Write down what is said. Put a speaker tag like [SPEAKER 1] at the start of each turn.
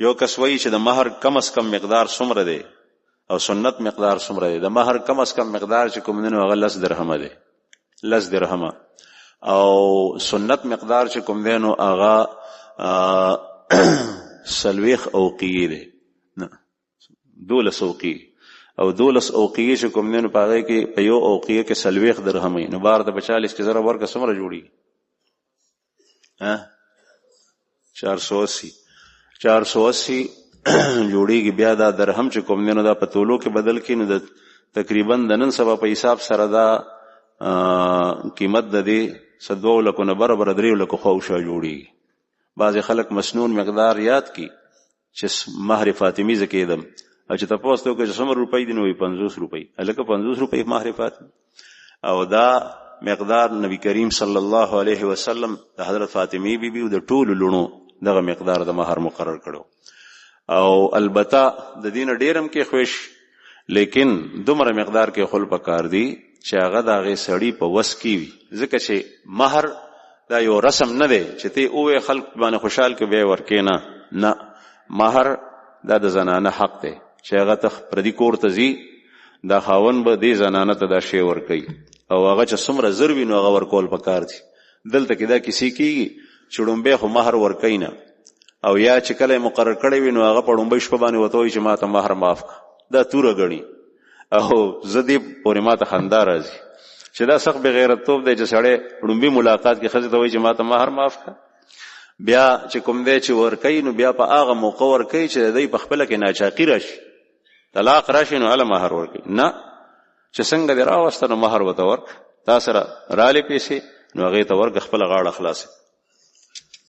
[SPEAKER 1] یو کس وایي چې د مہر کم از کم مقدار څومره دی او سنت مقدار څومره دی. د مہر کم از کم مقدار چې کوم دی نو هغه 10 درهمه دی، 10 درهمه، او سنت مقدار چې کوم دی نو هغه 40 اوقیه دی، 12 اوقیه، او 12 اوقیه چې کوم دی نو په هغې کې په یو اوقیه کې 40 درهمه، نو بار د 40 کې ضرب ورکړه څومره جوړېږي؟ 480 جوړیږي. بیا دا درهم چې کوم دی نو دا په تولو کې بدل کړي نو د تقریبا د نن سبا په حساب سره دا قیمت د دې 2 لکو نه برابر 3 لکو خواوشا جوړیږي. بعضې خلک مسنون مقدار یاد کی چې مهر فاطمي زه کېدم او چې تپوس ته وکړه چې څومره روپۍ دي نو وایي 50 روپۍ، هلکه 50 روپۍ مهر فاطمي. او دا مقدار نبی کریم صلی الله علیه وسلم د حضرت فاطمه بیبي او د ټولو لونو دغه مقدار د مهر مقرر کړو. او البته د دین ډیرم کې خوښ، لیکن دومره مقدار کې خل پکار دی چې هغه د هغې سړي په وس کې وي، ځکه چې مهر دا یو رسم نه دی چې ته اوې خلق باندې خوشحال کې بیا ورکې نه، مهر دا د زنانه حق دی چې هغه ته پردي کور ته ځي، دا خاوند به دې زنانه ته دا شی ورکوي او هغه چې څومره زر وي نو هغه ورکول پکار دي. دلته کې دا کیسې کېږي چې ړومبی خو مهر ورکوي نه، او یا چې کله مقرر کړی وي نو هغه په ړومبۍ شپه باندې ورته وایي چې ما ته مهر معاف کړه، دا توره ګڼي. او زه دې پورې ما ته خندا راځي چې دا سخت بې غیرتوب دی چې سړی ړومبي ملاقات کې ښځې ته وایي چې ما ته مهر معاف کړه. بیا چې کوم دی چې ورکوي نو بیا په هغه موقع ورکوي چې د دوی په خپله کې ناچاقي راشي، طلاق راشي نو هله مهر ورکوي. نه، چې څنګه دې راوسته نو مهر ورته ورکړه، تا سره رالې پیسې نو هغې ته ورکړه، خپله غاړه خلاصه.